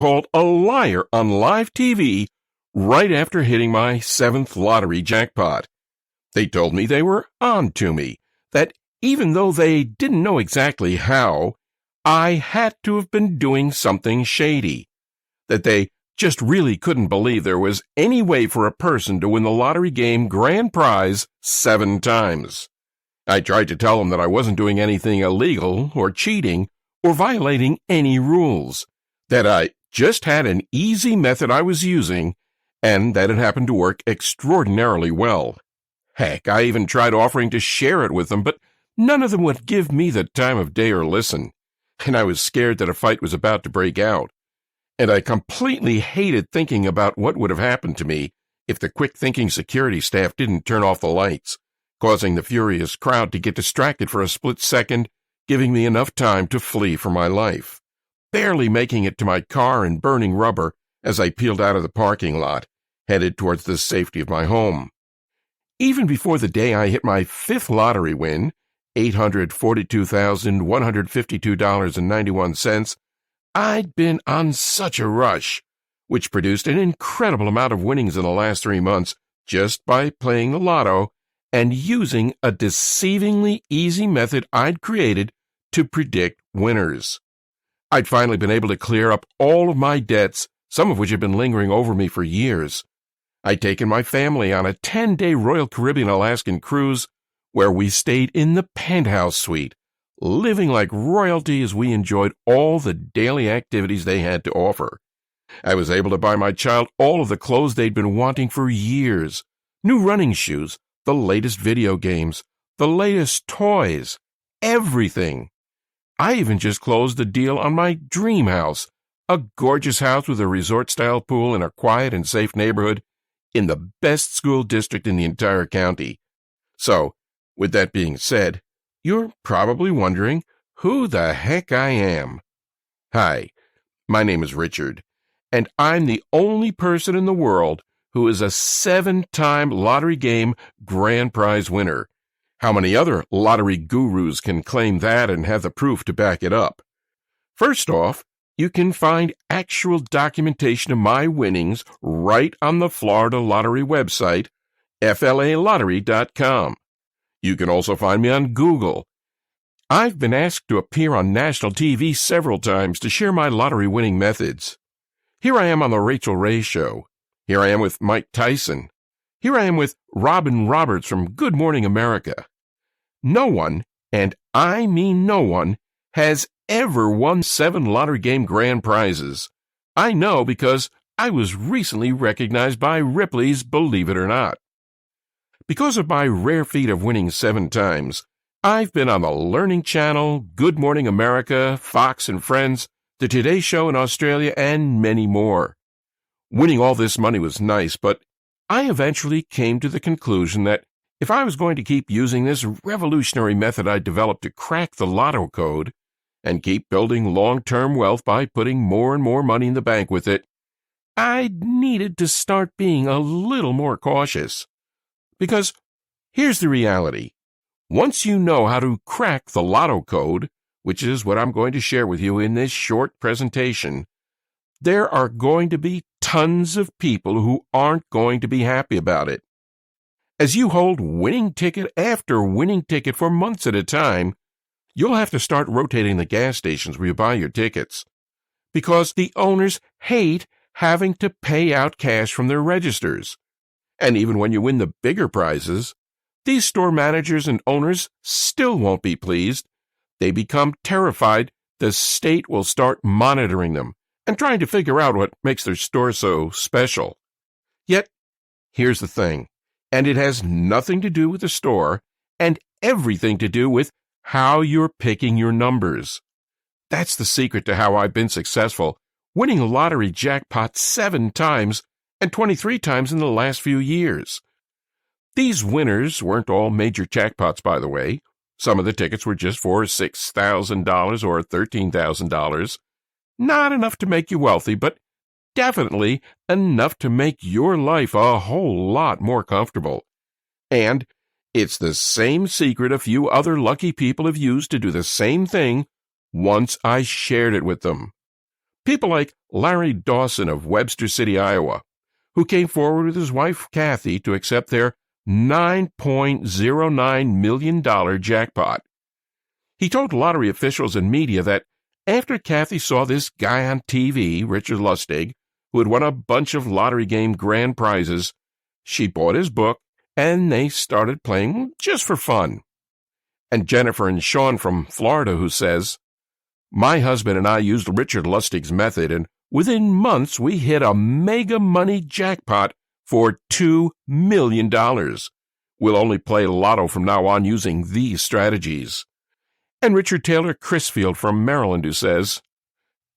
called a liar on live TV right after hitting my 7th lottery jackpot. They told me they were on to me, that even though they didn't know exactly how, I had to have been doing something shady, that they just really couldn't believe there was any way for a person to win the lottery game grand prize 7 times. I tried to tell them that I wasn't doing anything illegal or cheating or violating any rules, that I just had an easy method I was using and that it happened to work extraordinarily well. Heck, I even tried offering to share it with them, but none of them would give me the time of day or listen, and I was scared that a fight was about to break out. And I completely hated thinking about what would have happened to me if the quick-thinking security staff didn't turn off the lights, causing the furious crowd to get distracted for a split second, giving me enough time to flee for my life, barely making it to my car and burning rubber as I peeled out of the parking lot, headed towards the safety of my home. Even before the day I hit my 5th lottery win, $842,152.91, I'd been on such a rush, which produced an incredible amount of winnings in the last 3 months just by playing the lotto and using a deceivingly easy method I'd created to predict winners. I'd finally been able to clear up all of my debts, some of which had been lingering over me for years. I'd taken my family on a 10-day Royal Caribbean Alaskan cruise where we stayed in the penthouse suite, living like royalty as we enjoyed all the daily activities they had to offer. I was able to buy my child all of the clothes they'd been wanting for years, new running shoes, the latest video games, the latest toys, everything. I even just closed the deal on my dream house, a gorgeous house with a resort-style pool in a quiet and safe neighborhood in the best school district in the entire county. So, with that being said, you're probably wondering who the heck I am. Hi, my name is Richard, and I'm the only person in the world who is a 7-time lottery game grand prize winner. How many other lottery gurus can claim that and have the proof to back it up? First off, you can find actual documentation of my winnings right on the Florida Lottery website, flalottery.com. You can also find me on Google. I've been asked to appear on national TV several times to share my lottery-winning methods. Here I am on The Rachel Ray Show. Here I am with Mike Tyson. Here I am with Robin Roberts from Good Morning America. No one, and I mean no one, has ever won 7 lottery game grand prizes. I know because I was recently recognized by Ripley's Believe It or Not. Because of my rare feat of winning 7 times, I've been on the Learning Channel, Good Morning America, Fox and Friends, The Today Show in Australia, and many more. Winning all this money was nice, but I eventually came to the conclusion that if I was going to keep using this revolutionary method I developed to crack the lotto code and keep building long-term wealth by putting more and more money in the bank with it, I needed to start being a little more cautious. Because here's the reality. Once you know how to crack the lotto code, which is what I'm going to share with you in this short presentation, there are going to be tons of people who aren't going to be happy about it. As you hold winning ticket after winning ticket for months at a time, you'll have to start rotating the gas stations where you buy your tickets, because the owners hate having to pay out cash from their registers. And even when you win the bigger prizes, these store managers and owners still won't be pleased. They become terrified the state will start monitoring them and trying to figure out what makes their store so special. Yet, here's the thing, and it has nothing to do with the store and everything to do with how you're picking your numbers. That's the secret to how I've been successful, winning a lottery jackpot 7 times and 23 times in the last few years. These winners weren't all major jackpots, by the way. Some of the tickets were just for $6,000 or $13,000. Not enough to make you wealthy, but definitely enough to make your life a whole lot more comfortable. And it's the same secret a few other lucky people have used to do the same thing once I shared it with them. People like Larry Dawson of Webster City, Iowa, who came forward with his wife Kathy to accept their $9.09 million jackpot. He told lottery officials and media that after Kathy saw this guy on TV, Richard Lustig, who had won a bunch of lottery game grand prizes, she bought his book and they started playing just for fun. And Jennifer and Sean from Florida, who says, "My husband and I used Richard Lustig's method, and within months we hit a mega money jackpot for $2 million. We'll only play Lotto from now on using these strategies." And Richard Taylor Crisfield from Maryland, who says,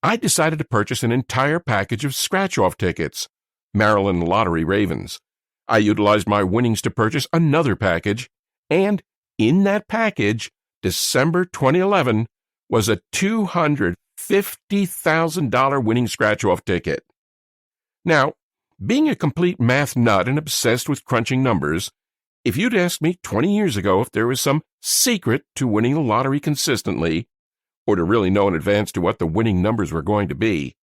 "I decided to purchase an entire package of scratch-off tickets, Maryland Lottery Ravens. I utilized my winnings to purchase another package, and in that package, December 2011, was a $250,000 winning scratch-off ticket." Now, being a complete math nut and obsessed with crunching numbers, if you'd asked me 20 years ago if there was some secret to winning the lottery consistently, or to really know in advance to what the winning numbers were going to be,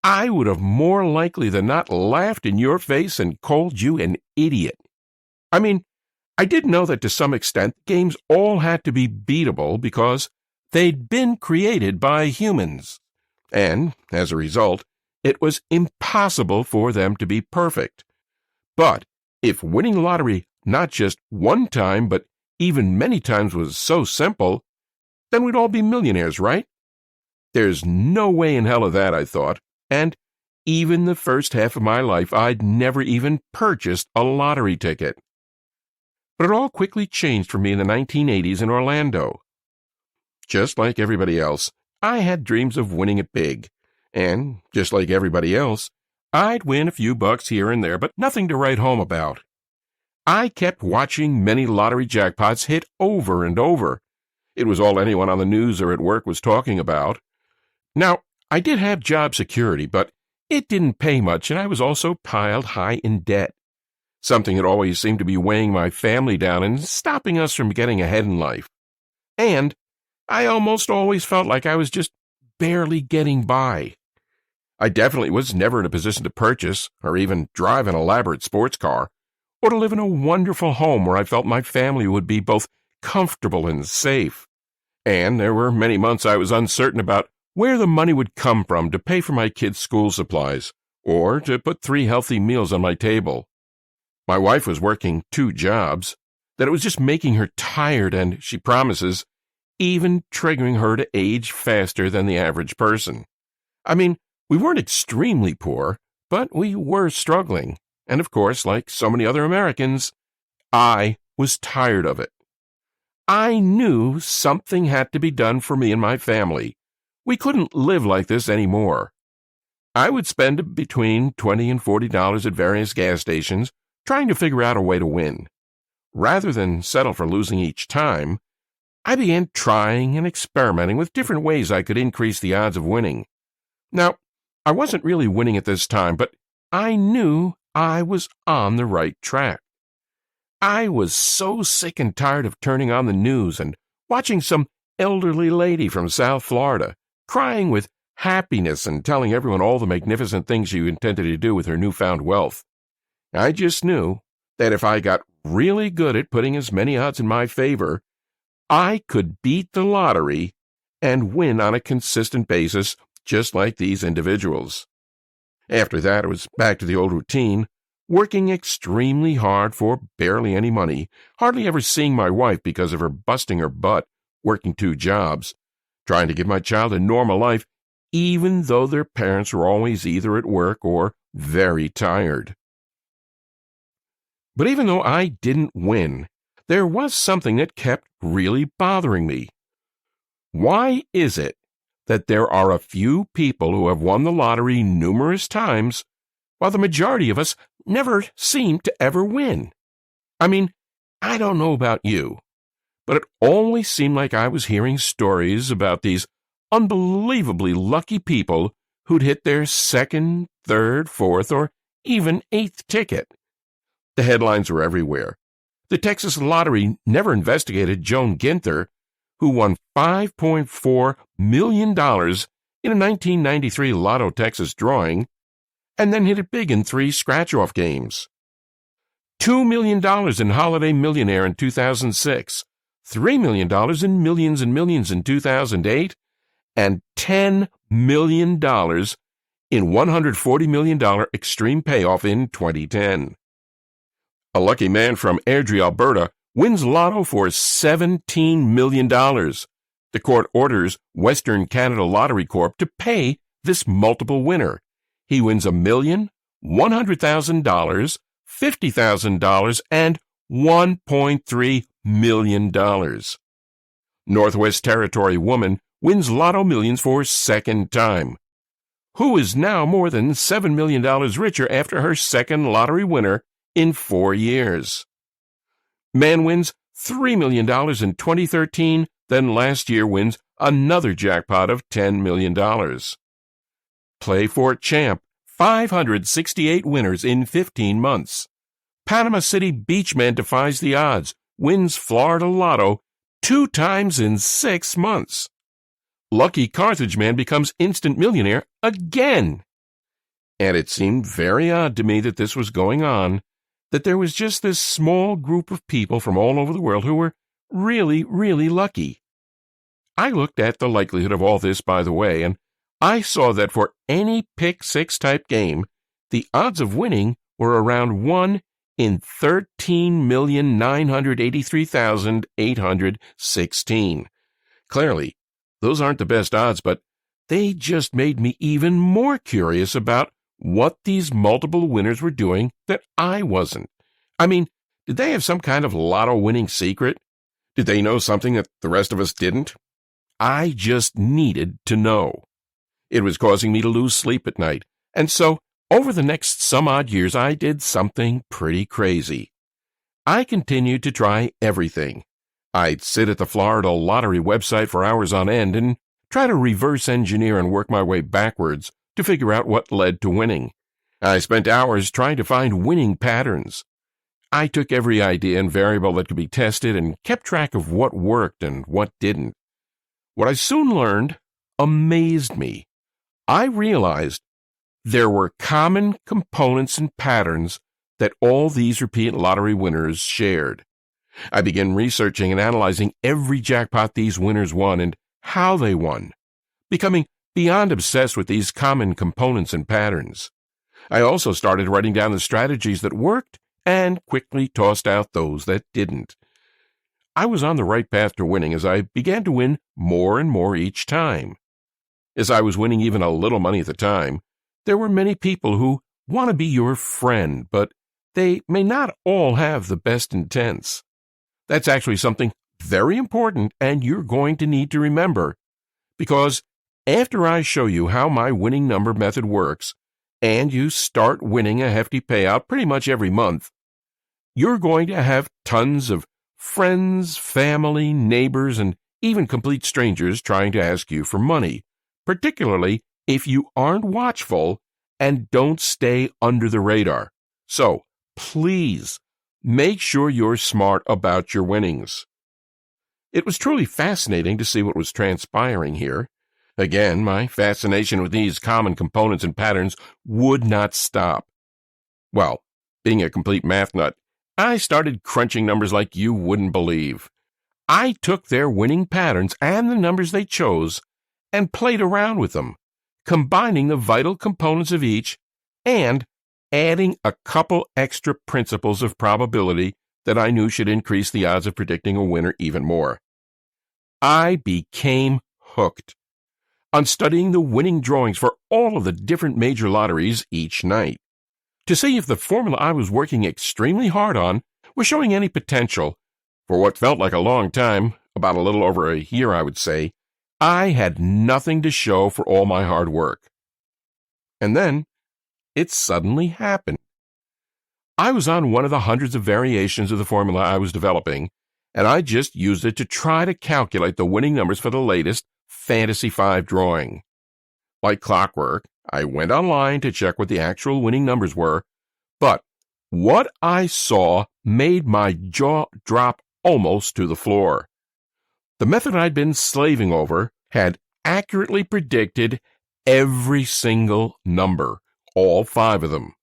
I would have more likely than not laughed in your face and called you an idiot. I mean, I did know that to some extent games all had to be beatable because they'd been created by humans, and, as a result, it was impossible for them to be perfect. But if winning the lottery not just one time, but even many times was so simple, then we'd all be millionaires, right? There's no way in hell of that, I thought, and even the first half of my life I'd never even purchased a lottery ticket. But it all quickly changed for me in the 1980s in Orlando. Just like everybody else, I had dreams of winning it big, and just like everybody else, I'd win a few bucks here and there, but nothing to write home about. I kept watching many lottery jackpots hit over and over. It was all anyone on the news or at work was talking about. Now, I did have job security, but it didn't pay much, and I was also piled high in debt, something that always seemed to be weighing my family down and stopping us from getting ahead in life. And I almost always felt like I was just barely getting by. I definitely was never in a position to purchase or even drive an elaborate sports car, or to live in a wonderful home where I felt my family would be both comfortable and safe. And there were many months I was uncertain about where the money would come from to pay for my kids' school supplies, or to put 3 healthy meals on my table. My wife was working 2 jobs, that it was just making her tired and, she promises, even triggering her to age faster than the average person. I mean, we weren't extremely poor, but we were struggling, and of course, like so many other Americans, I was tired of it. I knew something had to be done for me and my family. We couldn't live like this anymore. I would spend between $20 and $40 at various gas stations trying to figure out a way to win. Rather than settle for losing each time, I began trying and experimenting with different ways I could increase the odds of winning. Now, I wasn't really winning at this time, but I knew I was on the right track. I was so sick and tired of turning on the news and watching some elderly lady from South Florida crying with happiness and telling everyone all the magnificent things she intended to do with her newfound wealth. I just knew that if I got really good at putting as many odds in my favor, I could beat the lottery and win on a consistent basis, just like these individuals. After that, it was back to the old routine, working extremely hard for barely any money, hardly ever seeing my wife because of her busting her butt, working 2 jobs, trying to give my child a normal life, even though their parents were always either at work or very tired. But even though I didn't win, there was something that kept really bothering me. Why is it that there are a few people who have won the lottery numerous times, while the majority of us never seem to ever win? I mean, I don't know about you, but it always seemed like I was hearing stories about these unbelievably lucky people who'd hit their 2nd, 3rd, 4th, or even 8th ticket. The headlines were everywhere. The Texas Lottery never investigated Joan Ginther, who won $5.4 million in a 1993 Lotto Texas drawing, and then hit it big in 3 scratch-off games. $2 million in Holiday Millionaire in 2006, $3 million in Millions and Millions in 2008, and $10 million in $140 million Extreme Payoff in 2010. A lucky man from Airdrie, Alberta, wins Lotto for $17 million. The court orders Western Canada Lottery Corp. to pay this multiple winner. He wins $1 million, $100,000, $50,000, and $1.3 million. Northwest Territory woman wins Lotto Millions for second time. Who is now more than $7 million richer after her second lottery winner in 4 years. Man wins $3 million in 2013, then last year wins another jackpot of $10 million. Play for Champ, 568 winners in 15 months. Panama City Beachman defies the odds, wins Florida Lotto 2 times in 6 months. Lucky Carthage Man becomes instant millionaire again. And it seemed very odd to me that this was going on, that there was just this small group of people from all over the world who were really, really lucky. I looked at the likelihood of all this, by the way, and I saw that for any pick-six type game, the odds of winning were around 1 in 13,983,816. Clearly, those aren't the best odds, but they just made me even more curious about what these multiple winners were doing that I wasn't. I mean, did they have some kind of lotto winning secret? Did they know something that the rest of us didn't? I just needed to know. It was causing me to lose sleep at night, and so over the next some odd years I did something pretty crazy. I continued to try everything. I'd sit at the Florida Lottery website for hours on end and try to reverse engineer and work my way backwards to figure out what led to winning. I spent hours trying to find winning patterns. I took every idea and variable that could be tested and kept track of what worked and what didn't. What I soon learned amazed me. I realized there were common components and patterns that all these repeat lottery winners shared. I began researching and analyzing every jackpot these winners won and how they won, becoming beyond obsessed with these common components and patterns. I also started writing down the strategies that worked and quickly tossed out those that didn't. I was on the right path to winning as I began to win more and more each time. As I was winning even a little money at the time, there were many people who want to be your friend, but they may not all have the best intents. That's actually something very important, and you're going to need to remember, because after I show you how my winning number method works, and you start winning a hefty payout pretty much every month, you're going to have tons of friends, family, neighbors, and even complete strangers trying to ask you for money, particularly if you aren't watchful and don't stay under the radar. So, please, make sure you're smart about your winnings. It was truly fascinating to see what was transpiring here. Again, my fascination with these common components and patterns would not stop. Well, being a complete math nut, I started crunching numbers like you wouldn't believe. I took their winning patterns and the numbers they chose and played around with them, combining the vital components of each and adding a couple extra principles of probability that I knew should increase the odds of predicting a winner even more. I became hooked on studying the winning drawings for all of the different major lotteries each night, to see if the formula I was working extremely hard on was showing any potential. For what felt like a long time, about a little over a year I would say, I had nothing to show for all my hard work. And then, it suddenly happened. I was on one of the hundreds of variations of the formula I was developing, and I just used it to try to calculate the winning numbers for the latest Fantasy 5 drawing. Like clockwork, I went online to check what the actual winning numbers were, but what I saw made my jaw drop almost to the floor. The method I'd been slaving over had accurately predicted every single number, all 5 of them.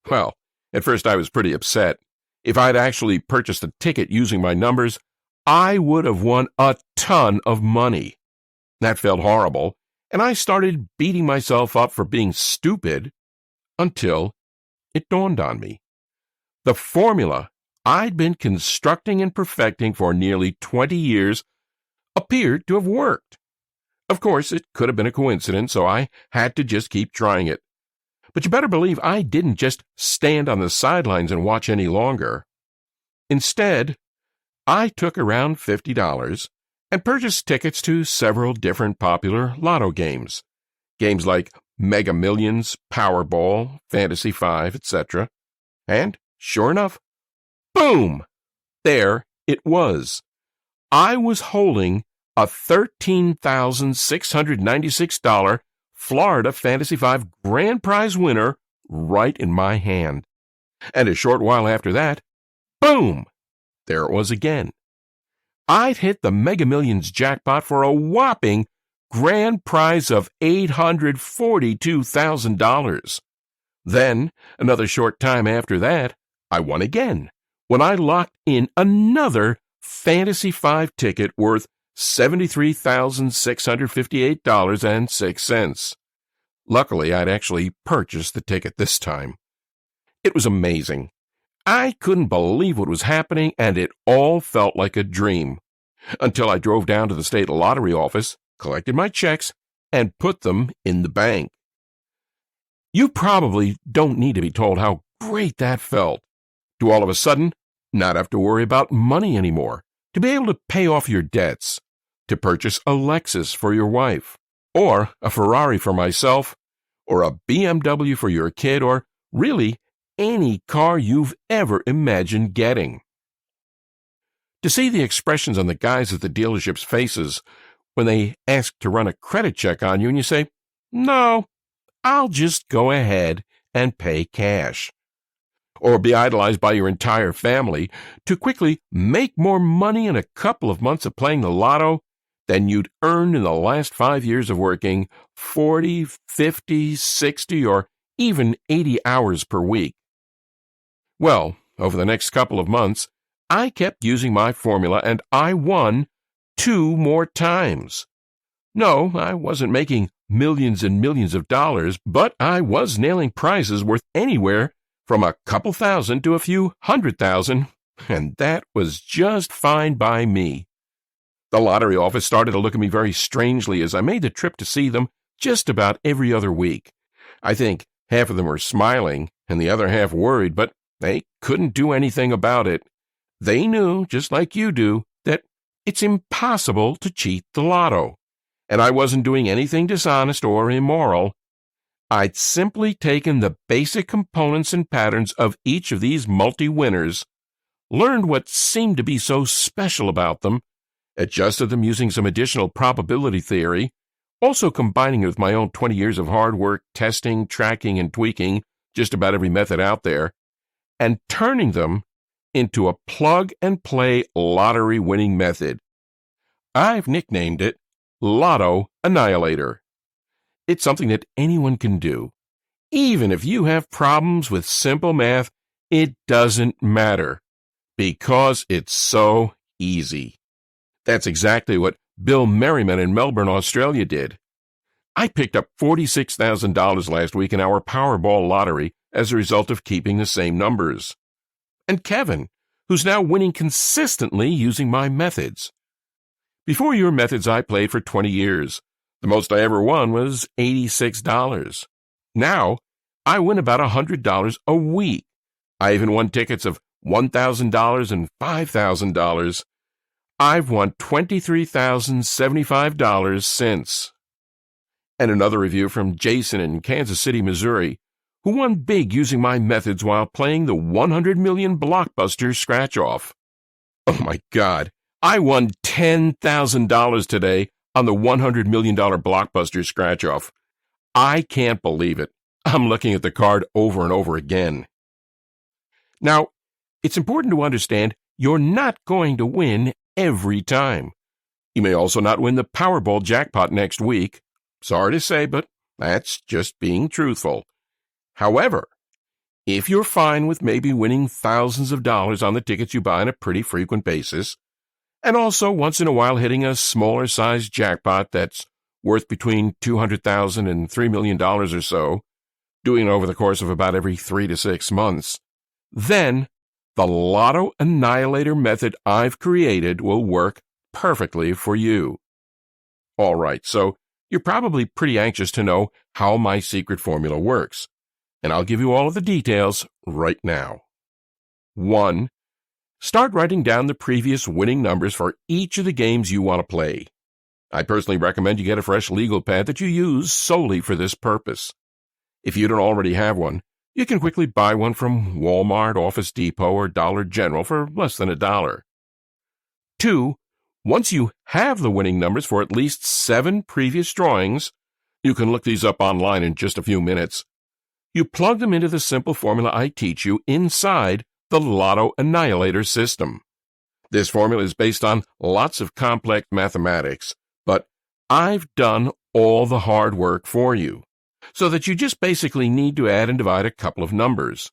Well, at first I was pretty upset. If I'd actually purchased a ticket using my numbers, I would have won a ton of money. That felt horrible, and I started beating myself up for being stupid until it dawned on me. The formula I'd been constructing and perfecting for nearly 20 years appeared to have worked. Of course, it could have been a coincidence, so I had to just keep trying it. But you better believe I didn't just stand on the sidelines and watch any longer. Instead, I took around $50 and purchased tickets to several different popular lotto games. Games like Mega Millions, Powerball, Fantasy 5, etc. And, sure enough, boom! There it was. I was holding a $13,696 Florida Fantasy 5 grand prize winner right in my hand. And a short while after that, boom! There it was again. I'd hit the Mega Millions jackpot for a whopping grand prize of $842,000. Then, another short time after that, I won again when I locked in another Fantasy 5 ticket worth $73,658.06. Luckily, I'd actually purchased the ticket this time. It was amazing. I couldn't believe what was happening, and it all felt like a dream. Until I drove down to the state lottery office, collected my checks, and put them in the bank. You probably don't need to be told how great that felt. To all of a sudden, not have to worry about money anymore. To be able to pay off your debts. To purchase a Lexus for your wife. Or a Ferrari for myself. Or a BMW for your kid. Or really, any car you've ever imagined getting. To see the expressions on the guys at the dealership's faces when they ask to run a credit check on you and you say, "No, I'll just go ahead and pay cash." Or be idolized by your entire family to quickly make more money in a couple of months of playing the lotto than you'd earned in the last 5 years of working 40, 50, 60, or even 80 hours per week. Well, over the next couple of months, I kept using my formula and I won 2 more times. No, I wasn't making millions and millions of dollars, but I was nailing prizes worth anywhere from a couple thousand to a few $100,000, and that was just fine by me. The lottery office started to look at me very strangely as I made the trip to see them just about every other week. I think half of them were smiling and the other half worried, but they couldn't do anything about it. They knew, just like you do, that it's impossible to cheat the lotto, and I wasn't doing anything dishonest or immoral. I'd simply taken the basic components and patterns of each of these multi-winners, learned what seemed to be so special about them, adjusted them using some additional probability theory, also combining it with my own 20 years of hard work testing, tracking, and tweaking just about every method out there, and turning them into a plug-and-play lottery winning method. I've nicknamed it Lotto Annihilator. It's something that anyone can do. Even if you have problems with simple math, it doesn't matter, because it's so easy. That's exactly what Bill Merriman in Melbourne, Australia did. I picked up $46,000 last week in our Powerball lottery as a result of keeping the same numbers. And Kevin, who's now winning consistently using my methods. Before your methods, I played for 20 years. The most I ever won was $86. Now, I win about $100 a week. I even won tickets of $1,000 and $5,000. I've won $23,075 since. And another review from Jason in Kansas City, Missouri, who won big using my methods while playing the 100 million blockbuster scratch-off. Oh my God, I won $10,000 today on the $100 million blockbuster scratch-off. I can't believe it. I'm looking at the card over and over again. Now, it's important to understand you're not going to win every time. You may also not win the Powerball jackpot next week. Sorry to say, but that's just being truthful. However, if you're fine with maybe winning thousands of dollars on the tickets you buy on a pretty frequent basis, and also once in a while hitting a smaller-sized jackpot that's worth between $200,000 and $3 million or so, doing it over the course of about every 3 to 6 months, then the Lotto Annihilator method I've created will work perfectly for you. All right, so you're probably pretty anxious to know how my secret formula works, and I'll give you all of the details right now. 1. Start writing down the previous winning numbers for each of the games you want to play. I personally recommend you get a fresh legal pad that you use solely for this purpose. If you don't already have one, you can quickly buy one from Walmart, Office Depot, or Dollar General for less than $1. 2. Once you have the winning numbers for at least 7 previous drawings, you can look these up online in just a few minutes. You plug them into the simple formula I teach you inside the Lotto Annihilator system. This formula is based on lots of complex mathematics, but I've done all the hard work for you, so that you just basically need to add and divide a couple of numbers.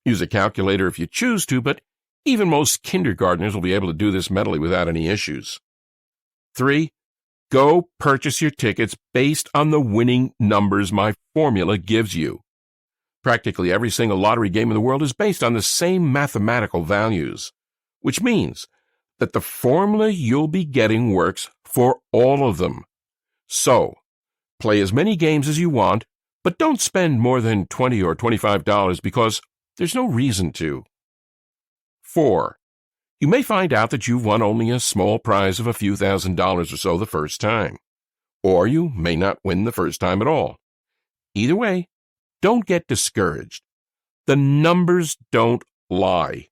Use a calculator if you choose to, but even most kindergartners will be able to do this mentally without any issues. 3. Go purchase your tickets based on the winning numbers my formula gives you. Practically every single lottery game in the world is based on the same mathematical values, which means that the formula you'll be getting works for all of them. So, play as many games as you want, but don't spend more than $20 or $25 because there's no reason to. 4. You may find out that you've won only a small prize of a few $1,000s or so the first time, or you may not win the first time at all. Either way, don't get discouraged. The numbers don't lie,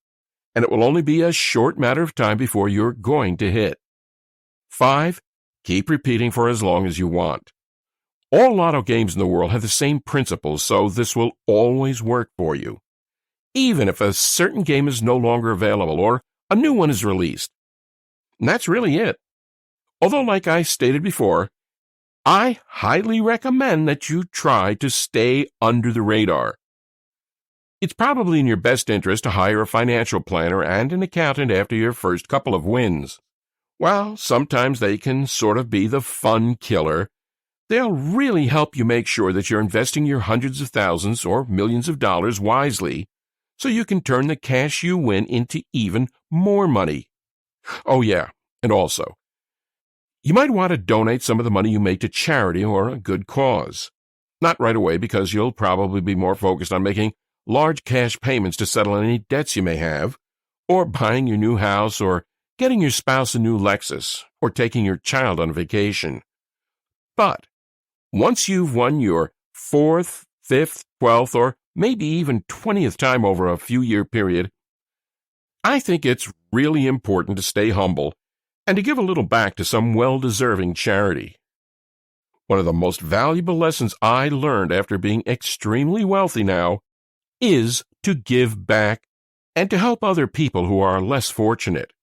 and it will only be a short matter of time before you're going to hit. 5. Keep repeating for as long as you want. All lotto games in the world have the same principles, so this will always work for you, even if a certain game is no longer available or a new one is released. And that's really it. Although, like I stated before, I highly recommend that you try to stay under the radar. It's probably in your best interest to hire a financial planner and an accountant after your first couple of wins. While sometimes they can sort of be the fun killer, they'll really help you make sure that you're investing your hundreds of thousands or millions of dollars wisely, so you can turn the cash you win into even more money. Oh yeah, and also, you might want to donate some of the money you make to charity or a good cause. Not right away, because you'll probably be more focused on making large cash payments to settle any debts you may have, or buying your new house, or getting your spouse a new Lexus, or taking your child on vacation. But once you've won your 4th, 5th, 12th, or maybe even 20th time over a few-year period, I think it's really important to stay humble and to give a little back to some well-deserving charity. One of the most valuable lessons I learned after being extremely wealthy now is to give back and to help other people who are less fortunate.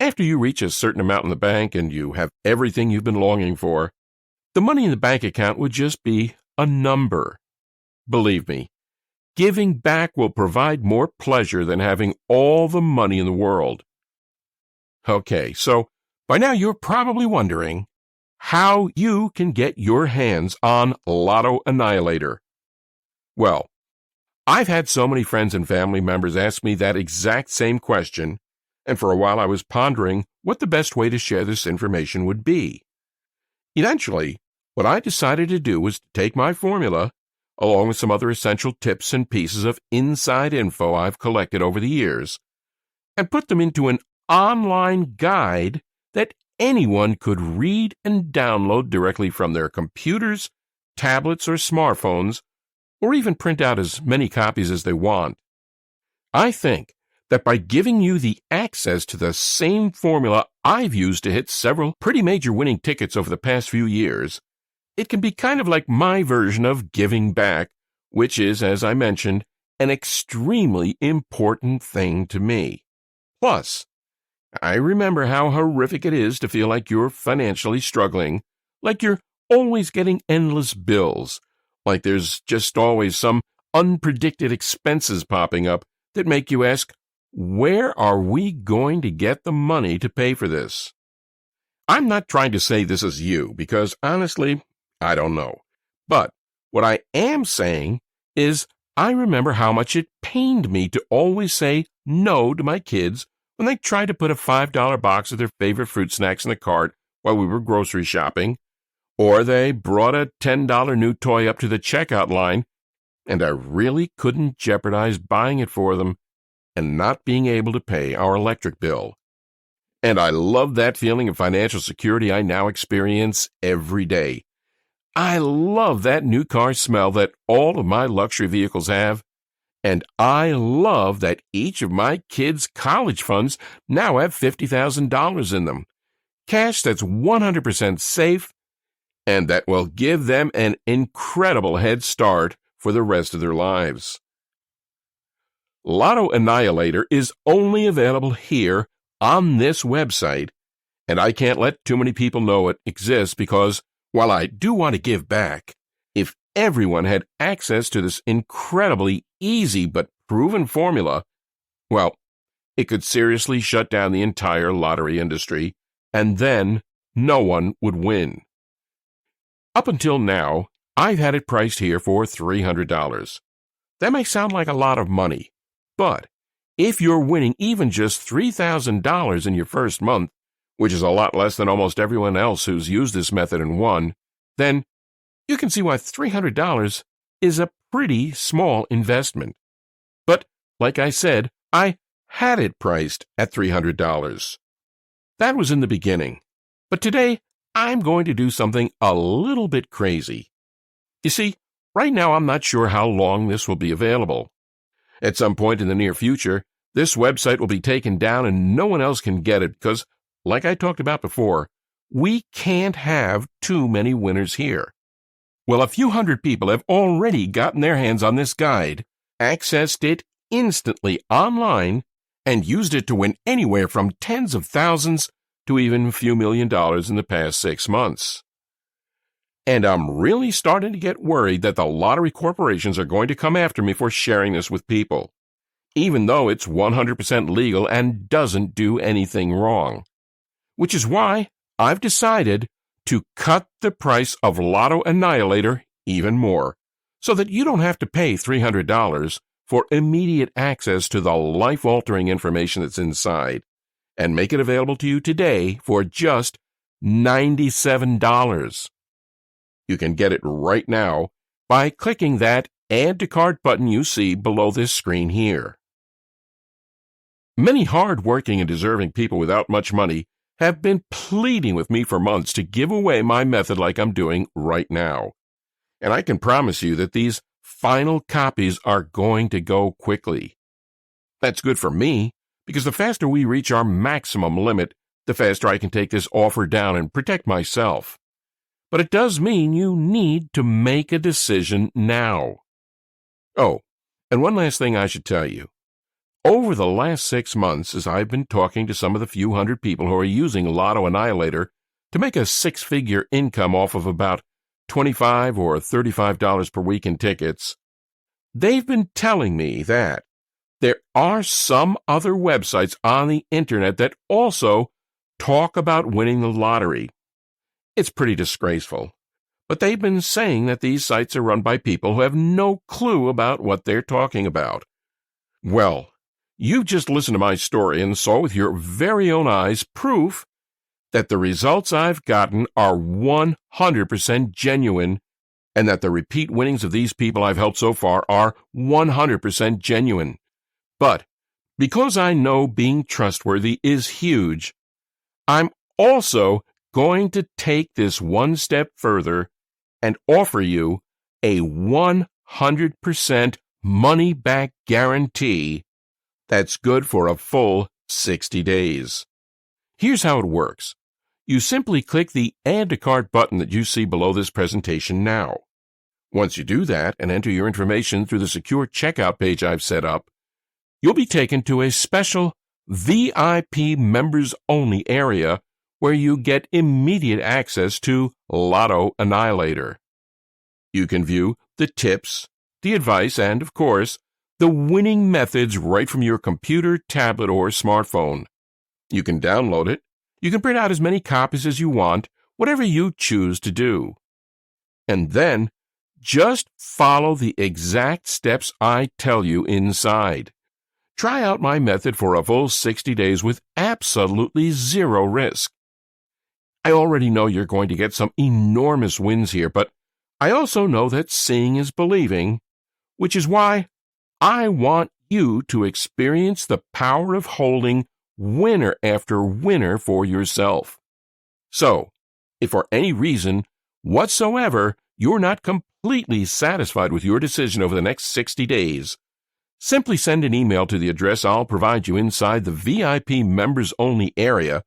After you reach a certain amount in the bank and you have everything you've been longing for, the money in the bank account would just be a number. Believe me, giving back will provide more pleasure than having all the money in the world. Okay, so by now you're probably wondering how you can get your hands on Lotto Annihilator. Well, I've had so many friends and family members ask me that exact same question, and for a while I was pondering what the best way to share this information would be. Eventually, what I decided to do was to take my formula, along with some other essential tips and pieces of inside info I've collected over the years, and put them into an online guide that anyone could read and download directly from their computers, tablets, or smartphones, or even print out as many copies as they want. I think that by giving you the access to the same formula I've used to hit several pretty major winning tickets over the past few years, it can be kind of like my version of giving back, which is, as I mentioned, an extremely important thing to me. Plus, I remember how horrific it is to feel like you're financially struggling, like you're always getting endless bills, like there's just always some unpredicted expenses popping up that make you ask, where are we going to get the money to pay for this? I'm not trying to say this is you, because honestly, I don't know. But what I am saying is I remember how much it pained me to always say no to my kids when they tried to put a $5 box of their favorite fruit snacks in the cart while we were grocery shopping, or they brought a $10 new toy up to the checkout line, and I really couldn't jeopardize buying it for them and not being able to pay our electric bill. And I love that feeling of financial security I now experience every day. I love that new car smell that all of my luxury vehicles have. And I love that each of my kids' college funds now have $50,000 in them. Cash that's 100% safe and that will give them an incredible head start for the rest of their lives. Lotto Annihilator is only available here on this website, and I can't let too many people know it exists because, while I do want to give back, if everyone had access to this incredibly easy but proven formula, well, it could seriously shut down the entire lottery industry, and then no one would win. Up until now, I've had it priced here for $300. That may sound like a lot of money, but if you're winning even just $3,000 in your first month, which is a lot less than almost everyone else who's used this method and won, then you can see why $300 is a pretty small investment. But, like I said, I had it priced at $300. That was in the beginning. But today, I'm going to do something a little bit crazy. You see, right now I'm not sure how long this will be available. At some point in the near future, this website will be taken down and no one else can get it because, like I talked about before, we can't have too many winners here. Well, a few hundred people have already gotten their hands on this guide, accessed it instantly online, and used it to win anywhere from tens of thousands to even a few $1,000,000 in the past 6 months. And I'm really starting to get worried that the lottery corporations are going to come after me for sharing this with people, even though it's 100% legal and doesn't do anything wrong. Which is why I've decided to cut the price of Lotto Annihilator even more, so that you don't have to pay $300 for immediate access to the life-altering information that's inside, and make it available to you today for just $97. You can get it right now by clicking that Add to Cart button you see below this screen here. Many hard-working and deserving people without much money have been pleading with me for months to give away my method like I'm doing right now. And I can promise you that these final copies are going to go quickly. That's good for me, because the faster we reach our maximum limit, the faster I can take this offer down and protect myself. But it does mean you need to make a decision now. Oh, and one last thing I should tell you. Over the last 6 months, as I've been talking to some of the few hundred people who are using Lotto Annihilator to make a 6-figure income off of about $25 or $35 per week in tickets, they've been telling me that there are some other websites on the internet that also talk about winning the lottery. It's pretty disgraceful, but they've been saying that these sites are run by people who have no clue about what they're talking about. Well, you've just listened to my story and saw with your very own eyes proof that the results I've gotten are 100% genuine, and that the repeat winnings of these people I've helped so far are 100% genuine. But because I know being trustworthy is huge, I'm also going to take this one step further and offer you a 100% money-back guarantee that's good for a full 60 days. Here's how it works. You simply click the Add to Cart button that you see below this presentation now. Once you do that and enter your information through the secure checkout page I've set up, you'll be taken to a special VIP members only area where you get immediate access to Lotto Annihilator. You can view the tips, the advice, and, of course, the winning methods right from your computer, tablet, or smartphone. You can download it. You can print out as many copies as you want, whatever you choose to do. And then, just follow the exact steps I tell you inside. Try out my method for a full 60 days with absolutely zero risk. I already know you're going to get some enormous wins here, but I also know that seeing is believing, which is why I want you to experience the power of holding winner after winner for yourself. So, if for any reason whatsoever you're not completely satisfied with your decision over the next 60 days, simply send an email to the address I'll provide you inside the VIP members only area,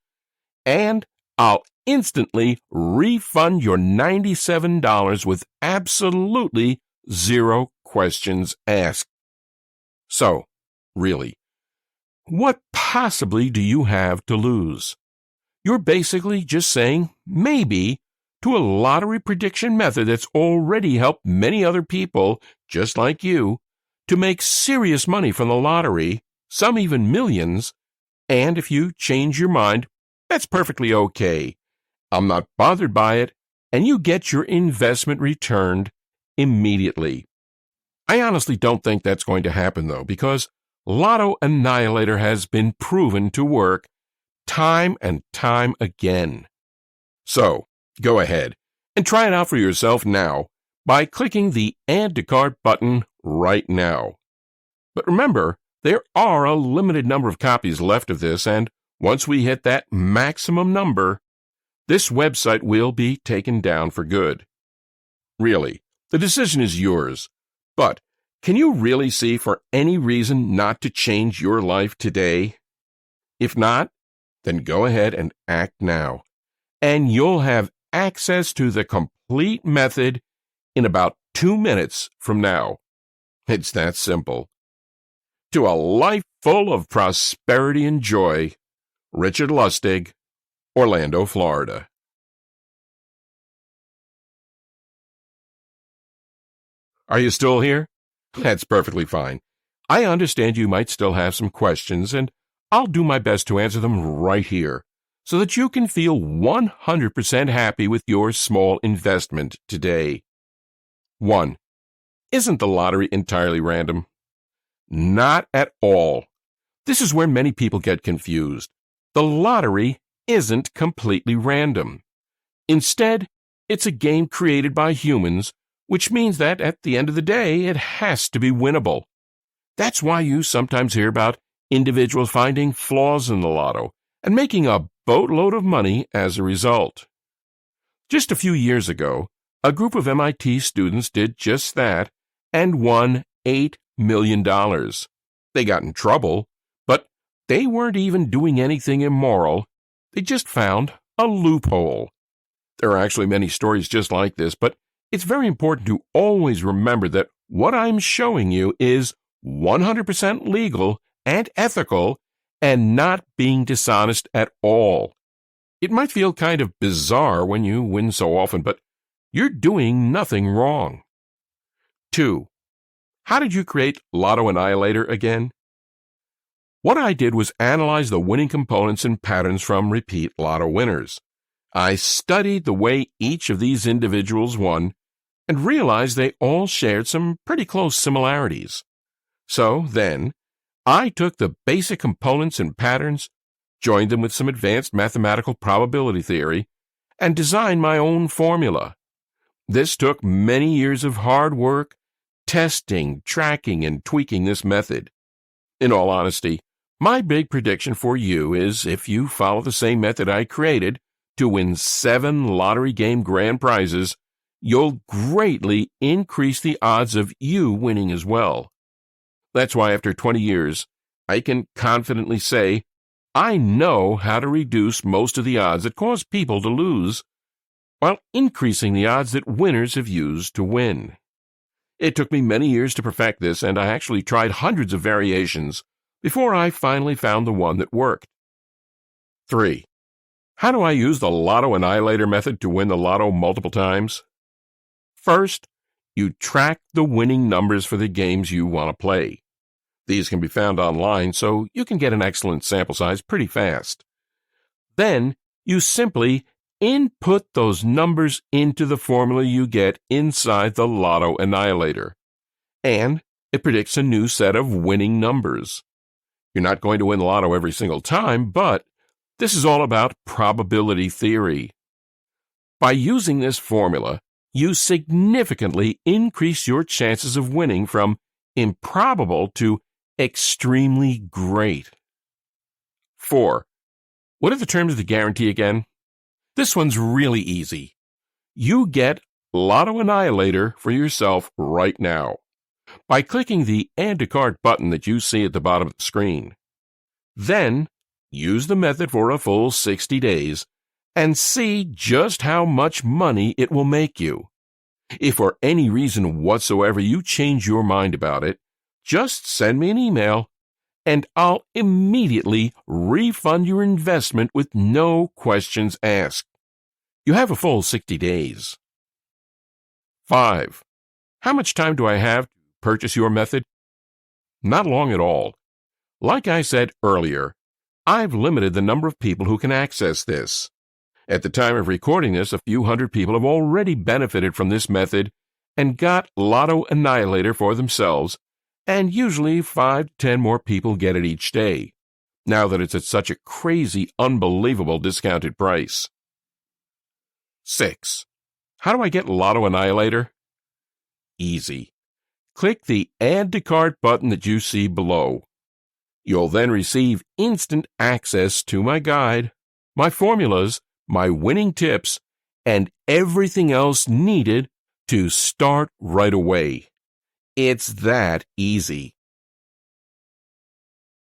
and I'll instantly refund your $97 with absolutely zero questions asked. So, really, what possibly do you have to lose? You're basically just saying maybe to a lottery prediction method that's already helped many other people, just like you, to make serious money from the lottery, some even millions, and if you change your mind, that's perfectly okay. I'm not bothered by it, and you get your investment returned immediately. I honestly don't think that's going to happen, though, because Lotto Annihilator has been proven to work time and time again. So, go ahead and try it out for yourself now by clicking the Add to Cart button right now. But remember, there are a limited number of copies left of this, and once we hit that maximum number, this website will be taken down for good. Really, the decision is yours, but can you really see for any reason not to change your life today? If not, then go ahead and act now, and you'll have access to the complete method in about 2 minutes from now. It's that simple. To a life full of prosperity and joy, Richard Lustig, Orlando, Florida. Are you still here? That's perfectly fine. I understand you might still have some questions, and I'll do my best to answer them right here, so that you can feel 100% happy with your small investment today. 1. Isn't the lottery entirely random? Not at all. This is where many people get confused. The lottery isn't completely random. Instead, it's a game created by humans, which means that at the end of the day, it has to be winnable. That's why you sometimes hear about individuals finding flaws in the lotto and making a boatload of money as a result. Just a few years ago, a group of MIT students did just that and won $8 million. They got in trouble, but they weren't even doing anything immoral. They just found a loophole. There are actually many stories just like this, but it's very important to always remember that what I'm showing you is 100% legal and ethical and not being dishonest at all. It might feel kind of bizarre when you win so often, but you're doing nothing wrong. 2. How did you create Lotto Annihilator again? What I did was analyze the winning components and patterns from repeat lotto winners. I studied the way each of these individuals won and realized they all shared some pretty close similarities. So then, I took the basic components and patterns, joined them with some advanced mathematical probability theory, and designed my own formula. This took many years of hard work, testing, tracking, and tweaking this method. In all honesty, my big prediction for you is if you follow the same method I created to win 7 lottery game grand prizes, you'll greatly increase the odds of you winning as well. That's why after 20 years, I can confidently say I know how to reduce most of the odds that cause people to lose, while increasing the odds that winners have used to win. It took me many years to perfect this, and I actually tried hundreds of variations before I finally found the one that worked. 3. How do I use the Lotto Annihilator method to win the lotto multiple times? First, you track the winning numbers for the games you want to play. These can be found online, so you can get an excellent sample size pretty fast. Then, you simply input those numbers into the formula you get inside the Lotto Annihilator, and it predicts a new set of winning numbers. You're not going to win the lotto every single time, but this is all about probability theory. By using this formula, you significantly increase your chances of winning from improbable to extremely great. 4. What are the terms of the guarantee again? This one's really easy. You get Lotto Annihilator for yourself right now by clicking the Add to Cart button that you see at the bottom of the screen. Then, use the method for a full 60 days and see just how much money it will make you. If for any reason whatsoever you change your mind about it, just send me an email and I'll immediately refund your investment with no questions asked. You have a full 60 days. 5. How much time do I have to purchase your method? Not long at all. Like I said earlier, I've limited the number of people who can access this. At the time of recording this, a few hundred people have already benefited from this method and got Lotto Annihilator for themselves, and usually 5 to 10 more people get it each day, now that it's at such a crazy, unbelievable discounted price. 6. How do I get Lotto Annihilator? Easy. Click the Add to Cart button that you see below. You'll then receive instant access to my guide, my formulas, my winning tips, and everything else needed to start right away. It's that easy.